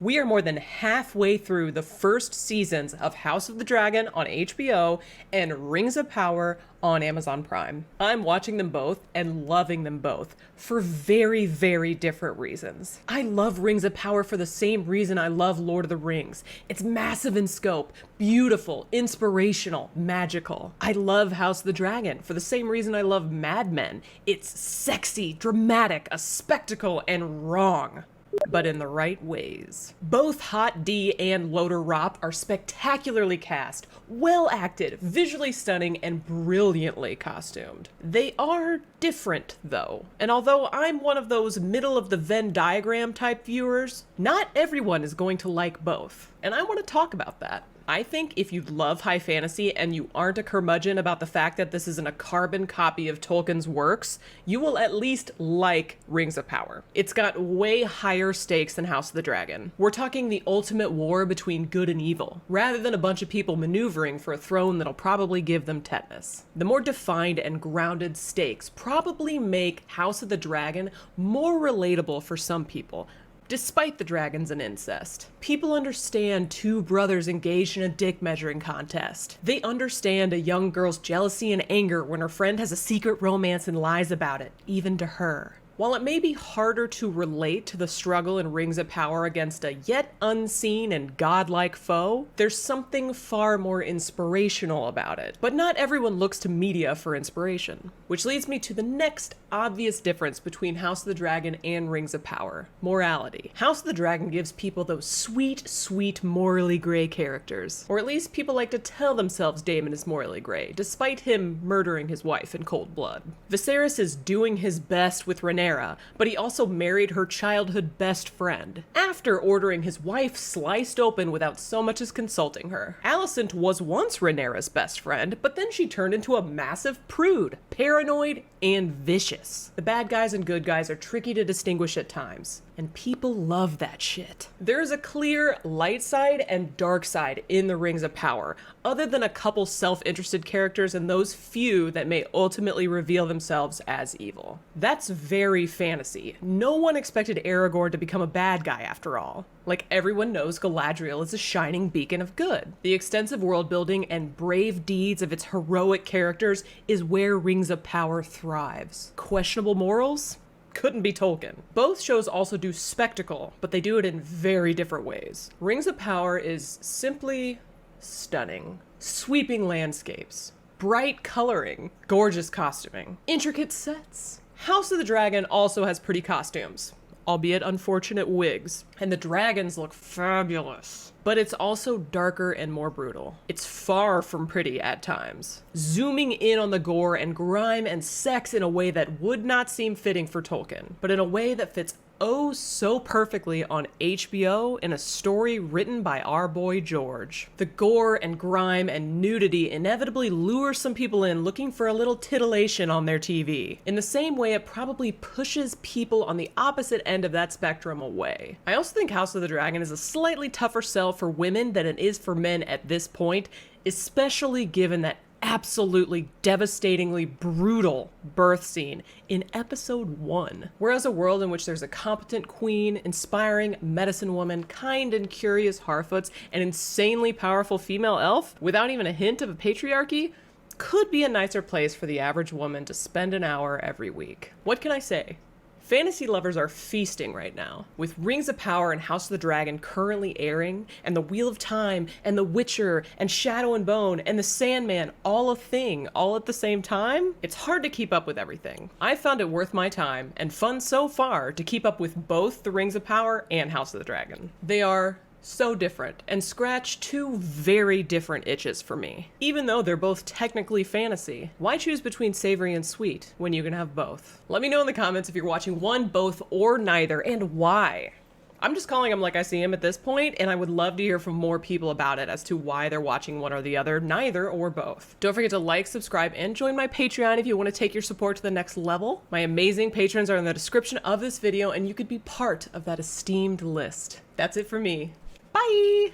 We are more than halfway through the first seasons of House of the Dragon on HBO and Rings of Power on Amazon Prime. I'm watching them both and loving them both for very, very different reasons. I love Rings of Power for the same reason I love Lord of the Rings. It's massive in scope, beautiful, inspirational, magical. I love House of the Dragon for the same reason I love Mad Men. It's sexy, dramatic, a spectacle, and wrong, but in the right ways. Both Hot D and Loder Rop are spectacularly cast, well acted, visually stunning, and brilliantly costumed. They are different, though, and although I'm one of those middle of the Venn diagram type viewers, not everyone is going to like both, and I want to talk about that. I think if you love high fantasy and you aren't a curmudgeon about the fact that this isn't a carbon copy of Tolkien's works, you will at least like Rings of Power. It's got way higher stakes than House of the Dragon. We're talking the ultimate war between good and evil, rather than a bunch of people maneuvering for a throne that'll probably give them tetanus. The more defined and grounded stakes probably make House of the Dragon more relatable for some people, despite the dragons and incest. People understand two brothers engaged in a dick measuring contest. They understand a young girl's jealousy and anger when her friend has a secret romance and lies about it, even to her. While it may be harder to relate to the struggle in Rings of Power against a yet unseen and godlike foe, there's something far more inspirational about it. But not everyone looks to media for inspiration. Which leads me to the next obvious difference between House of the Dragon and Rings of Power: morality. House of the Dragon gives people those sweet, sweet, morally gray characters. Or at least people like to tell themselves Daemon is morally gray, despite him murdering his wife in cold blood. Viserys is doing his best with Rhaenyra, but he also married her childhood best friend, after ordering his wife sliced open without so much as consulting her. Alicent was once Rhaenyra's best friend, but then she turned into a massive prude, paranoid, and vicious. The bad guys and good guys are tricky to distinguish at times, and people love that shit. There is a clear light side and dark side in the Rings of Power, other than a couple self-interested characters and those few that may ultimately reveal themselves as evil. That's very fantasy. No one expected Aragorn to become a bad guy after all. Like everyone knows, Galadriel is a shining beacon of good. The extensive world building and brave deeds of its heroic characters is where Rings of Power thrives. Questionable morals? Couldn't be Tolkien. Both shows also do spectacle, but they do it in very different ways. Rings of Power is simply stunning. Sweeping landscapes, bright coloring, gorgeous costuming, intricate sets. House of the Dragon also has pretty costumes, albeit unfortunate wigs, and the dragons look fabulous. But it's also darker and more brutal. It's far from pretty at times, zooming in on the gore and grime and sex in a way that would not seem fitting for Tolkien, but in a way that fits oh so perfectly on HBO in a story written by our boy George. The gore and grime and nudity inevitably lure some people in looking for a little titillation on their TV, in the same way it probably pushes people on the opposite end of that spectrum away. I also think House of the Dragon is a slightly tougher sell for women than it is for men at this point, especially given that absolutely devastatingly brutal birth scene in episode 1. Whereas a world in which there's a competent queen, inspiring medicine woman, kind and curious Harfoots, and insanely powerful female elf, without even a hint of a patriarchy, could be a nicer place for the average woman to spend an hour every week. What can I say? Fantasy lovers are feasting right now, with Rings of Power and House of the Dragon currently airing, and The Wheel of Time, and The Witcher, and Shadow and Bone, and The Sandman all a thing, all at the same time. It's hard to keep up with everything. I've found it worth my time, and fun so far, to keep up with both The Rings of Power and House of the Dragon. They are so different, and scratch two very different itches for me. Even though they're both technically fantasy, why choose between savory and sweet when you can have both? Let me know in the comments if you're watching one, both, or neither, and why. I'm just calling them like I see them at this point, and I would love to hear from more people about it as to why they're watching one or the other, neither or both. Don't forget to like, subscribe, and join my Patreon if you want to take your support to the next level. My amazing patrons are in the description of this video, and you could be part of that esteemed list. That's it for me. Bye!